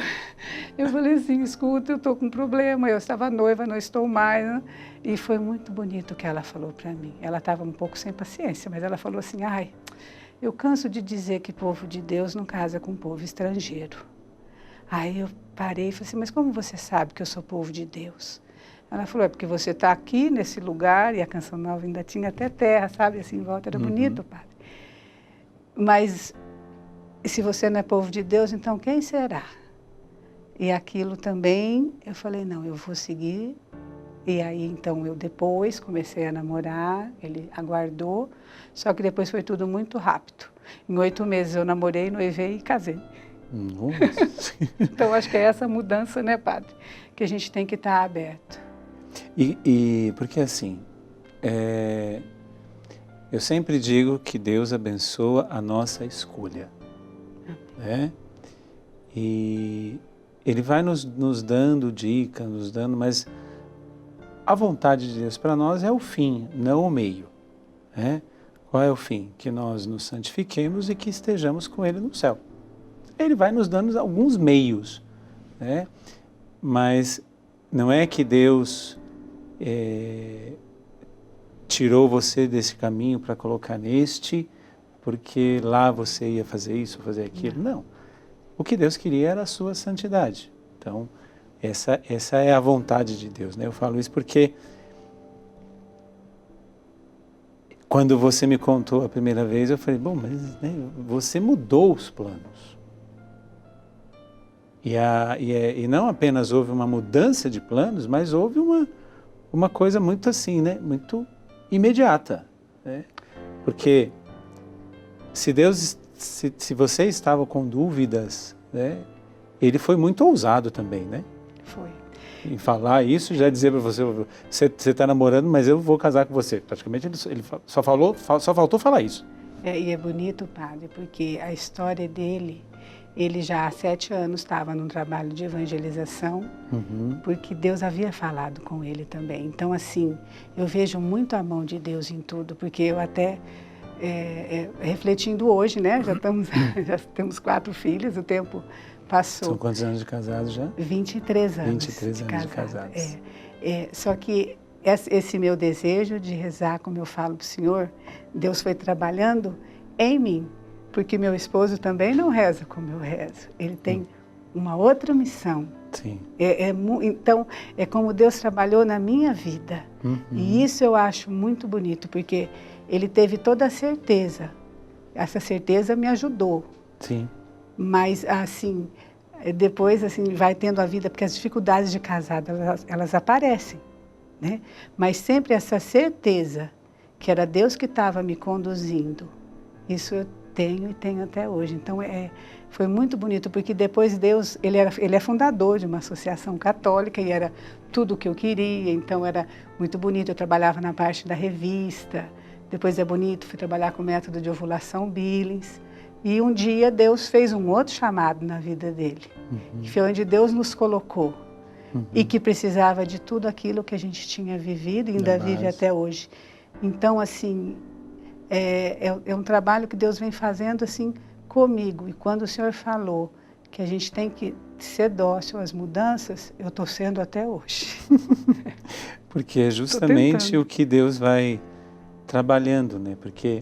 eu falei assim, escuta, eu estou com um problema, eu estava noiva, não estou mais, né? E foi muito bonito o que ela falou para mim. Ela estava um pouco sem paciência, mas ela falou assim, ai, eu canso de dizer que povo de Deus não casa com povo estrangeiro. Aí eu parei e falei assim, mas como você sabe que eu sou povo de Deus? Ela falou, é porque você está aqui nesse lugar, e a Canção Nova ainda tinha até terra, sabe, assim, em volta, era bonito, padre. Mas se você não é povo de Deus, então quem será? E aquilo também, eu falei, não, eu vou seguir. E aí, então, eu depois comecei a namorar, ele aguardou, só que depois foi tudo muito rápido. Em 8 meses eu namorei, noivei e casei. Nossa. Então, acho que é essa mudança, né, padre, que a gente tem que estar aberto. E porque assim, eu sempre digo que Deus abençoa a nossa escolha, né? E Ele vai nos dando dicas, nos dando, mas a vontade de Deus para nós é o fim, não o meio, né? Qual é o fim? Que nós nos santifiquemos e que estejamos com Ele no céu. Ele vai nos dando alguns meios, né? Mas não é que Deus tirou você desse caminho para colocar neste, porque lá você ia fazer isso, fazer aquilo. Não. O que Deus queria era a sua santidade. Então, essa é a vontade de Deus, né? Eu falo isso porque quando você me contou a primeira vez, eu falei, bom, mas né, você mudou os planos. E não apenas houve uma mudança de planos, mas houve uma coisa muito assim, né? Muito imediata, né? Porque se você estava com dúvidas, né? Ele foi muito ousado também, né? Foi. Em falar isso, já dizer para você está namorando, mas eu vou casar com você. Praticamente ele só faltou falar isso. E é bonito, padre, porque a história dele, ele já há 7 anos estava num trabalho de evangelização, porque Deus havia falado com ele também. Então, assim, eu vejo muito a mão de Deus em tudo, porque eu até, refletindo hoje, né, já temos 4 filhos, o tempo passou. São quantos anos de casados já? 23 anos. 23 anos de casados. Só que esse meu desejo de rezar, como eu falo para o Senhor, Deus foi trabalhando em mim, porque meu esposo também não reza como eu rezo. Ele tem uma outra missão. Sim. Então, é como Deus trabalhou na minha vida. E isso eu acho muito bonito, porque ele teve toda a certeza. Essa certeza me ajudou. Sim. Mas, assim, depois assim, vai tendo a vida, porque as dificuldades de casado, elas aparecem, né? Mas sempre essa certeza que era Deus que estava me conduzindo, isso eu tenho e tenho até hoje. Então, foi muito bonito, porque depois Deus, ele é fundador de uma associação católica e era tudo o que eu queria, então era muito bonito. Eu trabalhava na parte da revista, depois é bonito, fui trabalhar com o método de ovulação Billings. E um dia Deus fez um outro chamado na vida dele, que foi onde Deus nos colocou, e que precisava de tudo aquilo que a gente tinha vivido e ainda vive até hoje. Então, assim, é um trabalho que Deus vem fazendo assim comigo. E quando o Senhor falou que a gente tem que ser dócil às mudanças, eu estou sendo até hoje. Porque é justamente o que Deus vai trabalhando, né? Porque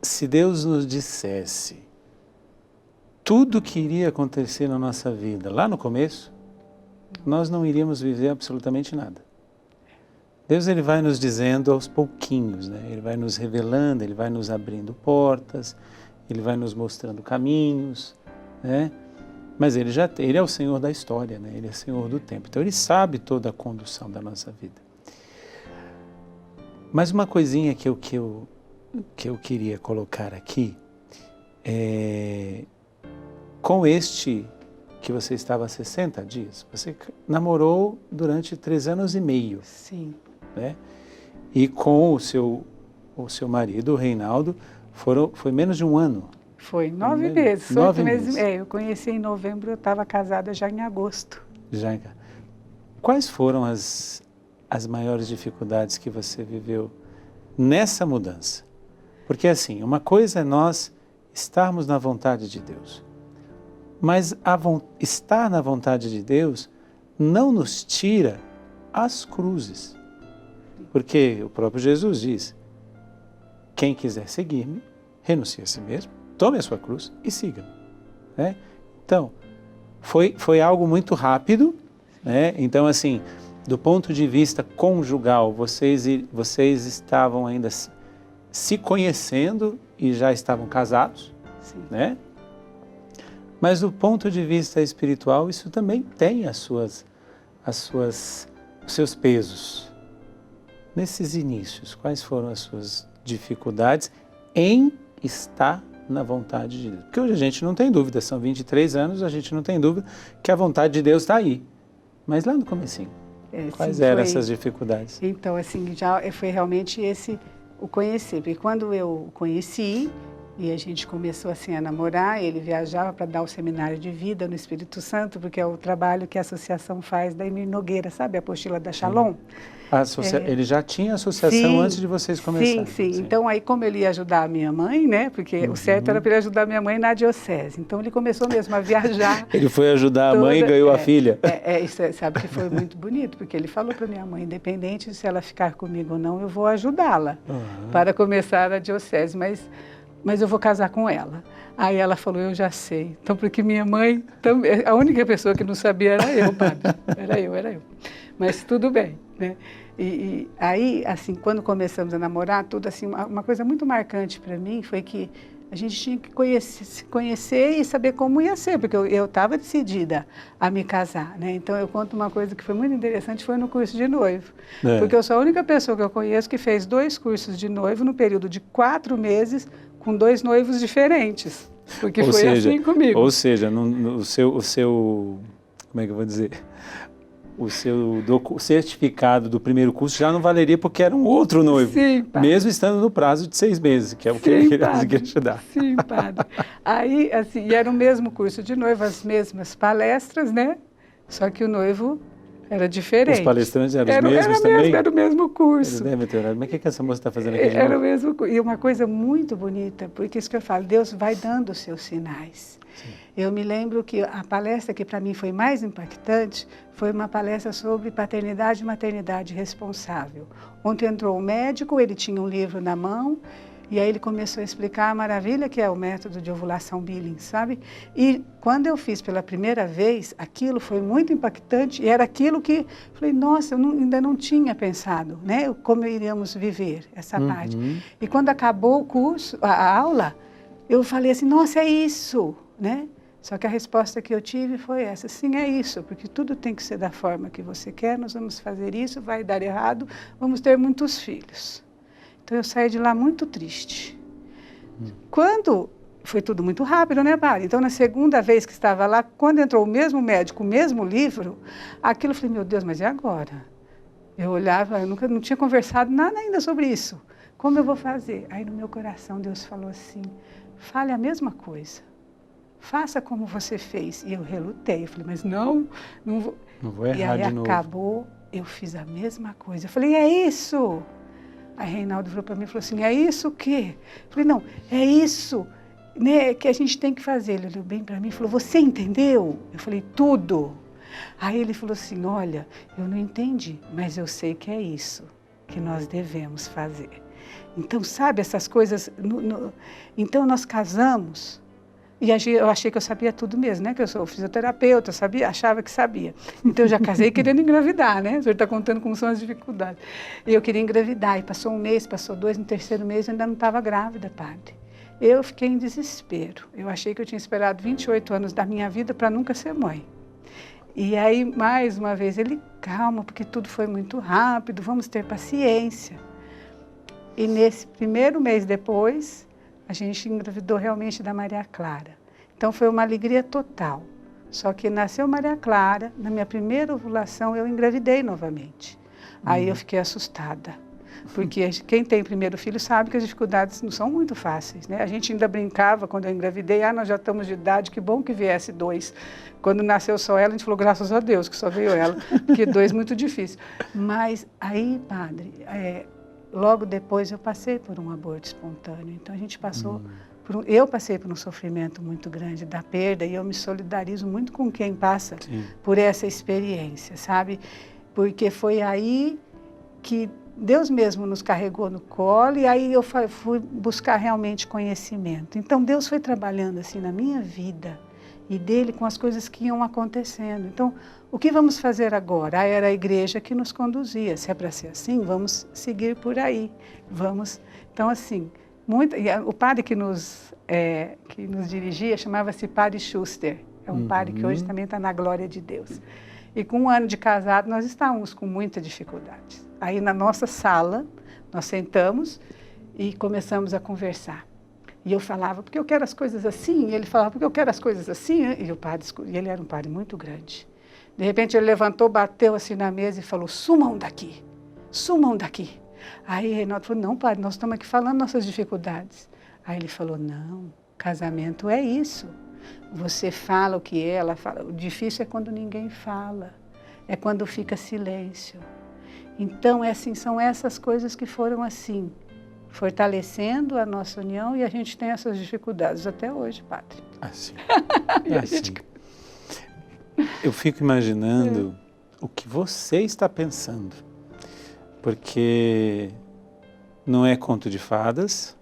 se Deus nos dissesse tudo que iria acontecer na nossa vida lá no começo, nós não iríamos viver absolutamente nada. Deus, ele vai nos dizendo aos pouquinhos, né? Ele vai nos revelando, ele vai nos abrindo portas, ele vai nos mostrando caminhos, né? Mas ele é o Senhor da história, né? Ele é o Senhor do tempo. Então ele sabe toda a condução da nossa vida. Mas uma coisinha que eu queria colocar aqui com este que você estava há 60 dias, você namorou durante 3 anos e meio. Sim. Né? E com o seu marido, o Reinaldo, foi menos de 1 ano. Foi 9 meses. 9 meses. Eu conheci em novembro, eu estava casada já em agosto. Quais foram as maiores dificuldades que você viveu nessa mudança? Porque assim, uma coisa é nós estarmos na vontade de Deus. Mas estar na vontade de Deus não nos tira as cruzes. Porque o próprio Jesus diz, quem quiser seguir-me, renuncie a si mesmo, tome a sua cruz e siga-me. Né? Então, foi algo muito rápido, né? Então assim, do ponto de vista conjugal, vocês estavam ainda se conhecendo e já estavam casados, Sim. né? Mas do ponto de vista espiritual, isso também tem os seus pesos. Nesses inícios, quais foram as suas dificuldades em estar na vontade de Deus? Porque hoje a gente não tem dúvida, são 23 anos, a gente não tem dúvida que a vontade de Deus está aí. Mas lá no comecinho, quais eram essas dificuldades? Então, assim, já foi realmente o conhecer. Porque quando eu conheci, e a gente começou assim a namorar, ele viajava para dar o seminário de vida no Espírito Santo, porque é o trabalho que a associação faz da Emir Nogueira, sabe? A apostila da Shalom. Ele já tinha associação sim, antes de vocês começarem? Sim. Então, aí como ele ia ajudar a minha mãe, né? Porque o certo era para ele ajudar a minha mãe na diocese. Então, ele começou mesmo a viajar. Ele foi ajudar a mãe e ganhou a filha. Isso sabe que foi muito bonito, porque ele falou para minha mãe, independente de se ela ficar comigo ou não, eu vou ajudá-la para começar a diocese, mas eu vou casar com ela. Aí ela falou, eu já sei. Então, porque minha mãe, a única pessoa que não sabia era eu, padre. Era eu. Mas tudo bem, né? E aí, assim, quando começamos a namorar, tudo assim, uma coisa muito marcante para mim foi que a gente tinha que se conhecer e saber como ia ser, porque eu estava decidida a me casar, né? Então, eu conto uma coisa que foi muito interessante, foi no curso de noivo. Porque eu sou a única pessoa que eu conheço que fez 2 cursos de noivo no período de 4 meses, com 2 noivos diferentes. Porque assim comigo. Ou seja, o seu, como é que eu vou dizer? O seu certificado do primeiro curso já não valeria porque era um outro noivo. Sim, padre. Mesmo estando no prazo de 6 meses, que é o que ele queria te dar. Sim, padre. Aí, assim, e era o mesmo curso de noivo, as mesmas palestras, né? Só que o noivo era diferente. Os palestrantes eram os mesmos também? Era o mesmo curso. Eles devem ter olhado, mas o que essa moça está fazendo aqui de Era novo? o mesmo curso. E uma coisa muito bonita, porque isso que eu falo, Deus vai dando os seus sinais. Sim. Eu me lembro que a palestra que para mim foi mais impactante foi uma palestra sobre paternidade e maternidade responsável. Ontem entrou um médico, ele tinha um livro na mão, e aí ele começou a explicar a maravilha que é o método de ovulação Billings, sabe? E quando eu fiz pela primeira vez, aquilo foi muito impactante, e era aquilo que, falei, nossa, eu ainda não tinha pensado, né? Como iríamos viver essa parte. E quando acabou o curso, a aula, eu falei assim, nossa, é isso, né? Só que a resposta que eu tive foi essa, sim, é isso, porque tudo tem que ser da forma que você quer, nós vamos fazer isso, vai dar errado, vamos ter muitos filhos. Então, eu saí de lá muito triste. Quando foi tudo muito rápido, né, padre? Então, na segunda vez que estava lá, quando entrou o mesmo médico, o mesmo livro, aquilo eu falei, meu Deus, mas e agora? Eu olhava, eu não tinha conversado nada ainda sobre isso. Como eu vou fazer? Aí, no meu coração, Deus falou assim, fale a mesma coisa. Faça como você fez. E eu relutei. Eu falei, mas não vou. Não vou errar de novo. E aí acabou, eu fiz a mesma coisa. Eu falei, é isso. Aí Reinaldo virou para mim e falou assim, é isso o quê? Eu falei, não, é isso, né, que a gente tem que fazer. Ele olhou bem para mim e falou, você entendeu? Eu falei, tudo. Aí ele falou assim, olha, eu não entendi, mas eu sei que é isso que nós devemos fazer. Então, sabe, essas coisas... Então, nós casamos... E eu achei que eu sabia tudo mesmo, né? Que eu sou fisioterapeuta, achava que sabia. Então, eu já casei querendo engravidar, né? O senhor está contando como são as dificuldades. E eu queria engravidar, e passou 1 mês, passou 2, no 3º mês eu ainda não estava grávida, padre. Eu fiquei em desespero. Eu achei que eu tinha esperado 28 anos da minha vida para nunca ser mãe. E aí, mais uma vez, ele, calma, porque tudo foi muito rápido, vamos ter paciência. E nesse 1º mês depois... a gente engravidou realmente da Maria Clara. Então, foi uma alegria total. Só que nasceu Maria Clara, na minha primeira ovulação, eu engravidei novamente. Aí eu fiquei assustada. Porque quem tem primeiro filho sabe que as dificuldades não são muito fáceis, né? A gente ainda brincava quando eu engravidei, nós já estamos de idade, que bom que viesse 2. Quando nasceu só ela, a gente falou, graças a Deus, que só veio ela, porque 2 muito difícil. Mas aí, padre... logo depois eu passei por um aborto espontâneo. Então a gente passou eu passei por um sofrimento muito grande da perda e eu me solidarizo muito com quem passa por essa experiência, sabe? Porque foi aí que Deus mesmo nos carregou no colo e aí eu fui buscar realmente conhecimento. Então Deus foi trabalhando assim na minha vida e dele com as coisas que iam acontecendo. Então, o que vamos fazer agora? Era a igreja que nos conduzia. Se é para ser assim, vamos seguir por aí. Vamos. Então, assim, o padre que nos dirigia chamava-se Padre Schuster. É um padre que hoje também está na glória de Deus. E com 1 ano de casado, nós estávamos com muita dificuldade. Aí, na nossa sala, nós sentamos e começamos a conversar. E eu falava, porque eu quero as coisas assim. E ele falava, porque eu quero as coisas assim. E ele era um padre muito grande. De repente, ele levantou, bateu assim na mesa e falou, sumam daqui, sumam daqui. Aí, Reinaldo falou, não, padre, nós estamos aqui falando nossas dificuldades. Aí ele falou, não, casamento é isso. Você fala o que ela fala. O difícil é quando ninguém fala. É quando fica silêncio. Então, são essas coisas que foram assim, fortalecendo a nossa união e a gente tem essas dificuldades até hoje, padre. Assim. Eu fico imaginando o que você está pensando, porque não é conto de fadas,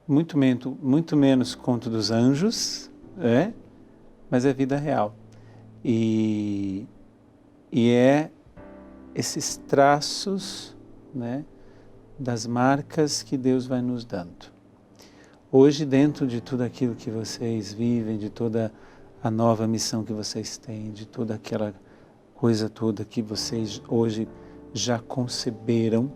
muito menos conto dos anjos, mas é vida real. E é esses traços, das marcas que Deus vai nos dando. Hoje, dentro de tudo aquilo que vocês vivem, de toda a nova missão que vocês têm, de toda aquela coisa toda que vocês hoje já conceberam,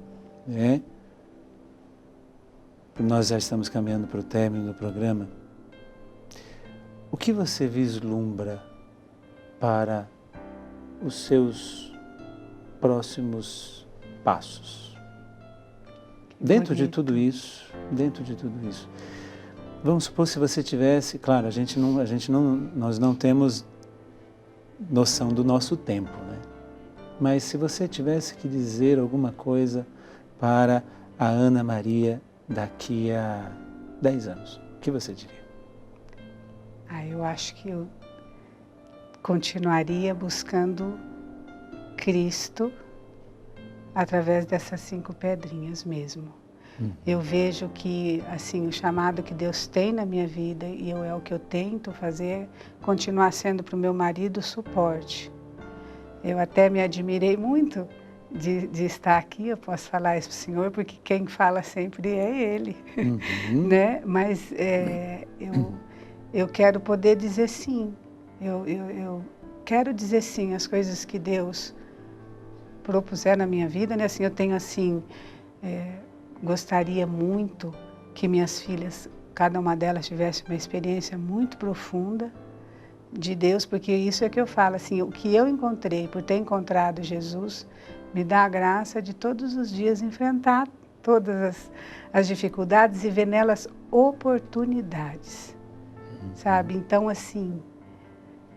nós já estamos caminhando para o término do programa. O que você vislumbra para os seus próximos passos? Dentro de tudo isso, vamos supor se você tivesse, claro, nós não temos noção do nosso tempo, mas se você tivesse que dizer alguma coisa para a Ana Maria daqui a 10 anos, o que você diria? Eu acho que eu continuaria buscando Cristo através dessas 5 pedrinhas mesmo. Eu vejo que, assim, o chamado que Deus tem na minha vida, e é o que eu tento fazer, continuar sendo para o meu marido suporte. Eu até me admirei muito de estar aqui, eu posso falar isso para o senhor, porque quem fala sempre é ele, Mas eu quero poder dizer sim. Eu quero dizer sim às coisas que Deus propuser na minha vida, Assim, eu tenho gostaria muito que minhas filhas, cada uma delas tivesse uma experiência muito profunda de Deus, porque isso é que eu falo, assim, o que eu encontrei, por ter encontrado Jesus, me dá a graça de todos os dias enfrentar todas as dificuldades e ver nelas oportunidades, sabe? Então, assim,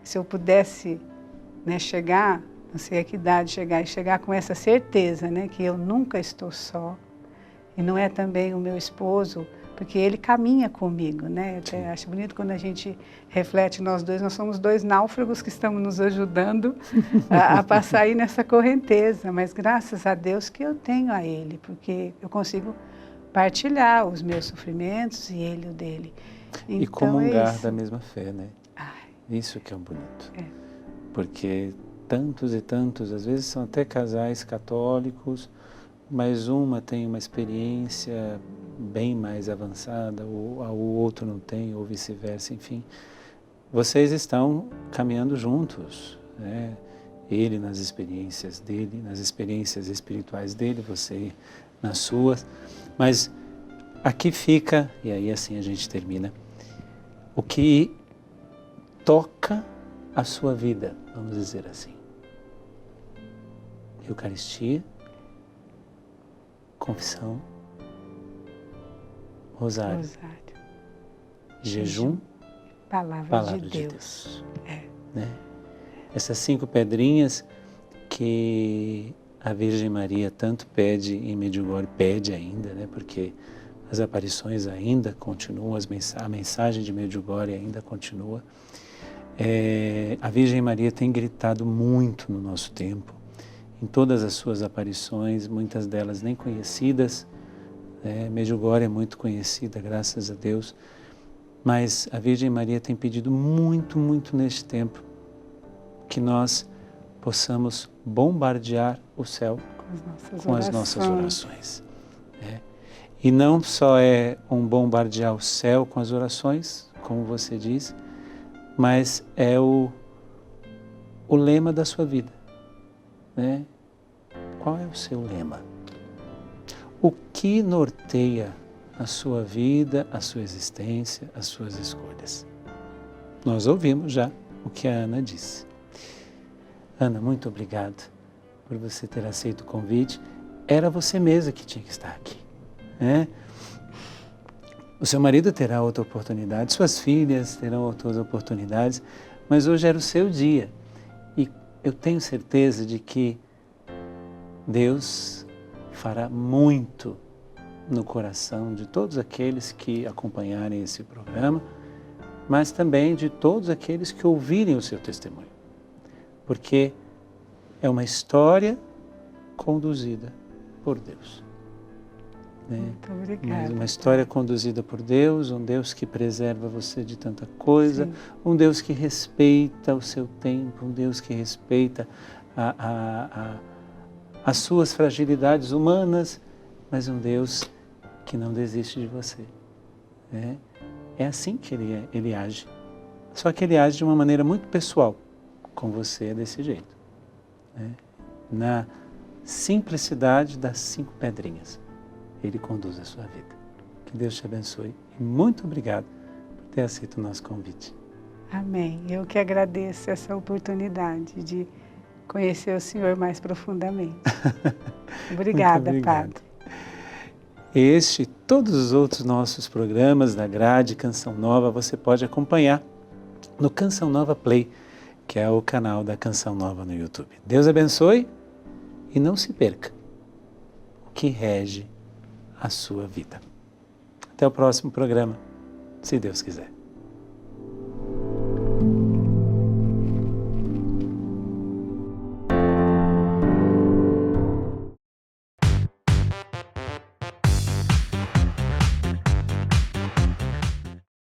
se eu pudesse chegar, não sei a que idade chegar com essa certeza, que eu nunca estou só, e não é também o meu esposo, porque ele caminha comigo, Eu até acho bonito quando a gente reflete nós somos 2 náufragos que estamos nos ajudando a passar aí nessa correnteza, mas graças a Deus que eu tenho a ele, porque eu consigo partilhar os meus sofrimentos e ele o dele. Então, e comungar da mesma fé, Isso que é o bonito. Porque tantos e tantos, às vezes são até casais católicos, mas uma tem uma experiência bem mais avançada, ou o outro não tem, ou vice-versa, enfim. Vocês estão caminhando juntos, Ele nas experiências dele, nas experiências espirituais dele, você nas suas. Mas aqui fica, e aí assim a gente termina, o que toca a sua vida, vamos dizer assim. Eucaristia, confissão, rosário, jejum, palavra de Deus. Essas 5 pedrinhas que a Virgem Maria tanto pede em Medjugorje, pede ainda, né? Porque as aparições ainda continuam, a mensagem de Medjugorje ainda continua. A Virgem Maria tem gritado muito no nosso tempo, em todas as suas aparições, muitas delas nem conhecidas. Medjugorje é muito conhecida, graças a Deus, mas a Virgem Maria tem pedido muito, muito neste tempo que nós possamos bombardear o céu com as nossas orações. E não só é um bombardear o céu com as orações, como você diz, mas é o lema da sua vida. Né? Qual é o seu lema? O que norteia a sua vida, a sua existência, as suas escolhas? Nós ouvimos já o que a Ana disse. Ana, muito obrigado por você ter aceito o convite. Era você mesma que tinha que estar aqui. Né? O seu marido terá outra oportunidade, suas filhas terão outras oportunidades, mas hoje era o seu dia. E eu tenho certeza de que Deus fará muito no coração de todos aqueles que acompanharem esse programa, mas também de todos aqueles que ouvirem o seu testemunho. Porque é uma história conduzida por Deus. Muito obrigada. Mas uma história conduzida por Deus, um Deus que preserva você de tanta coisa, sim, um Deus que respeita o seu tempo, um Deus que respeita as suas fragilidades humanas, mas um Deus que não desiste de você. É assim que ele age. Só que ele age de uma maneira muito pessoal, com você desse jeito. Na simplicidade das 5 pedrinhas. Ele conduz a sua vida. Que Deus te abençoe. E muito obrigado por ter aceito o nosso convite. Amém. Eu que agradeço essa oportunidade de conhecer o Senhor mais profundamente. Obrigada, Padre. Este e todos os outros nossos programas da grade Canção Nova você pode acompanhar no Canção Nova Play, que é o canal da Canção Nova no YouTube. Deus abençoe e não se perca o que rege a sua vida. Até o próximo programa, se Deus quiser.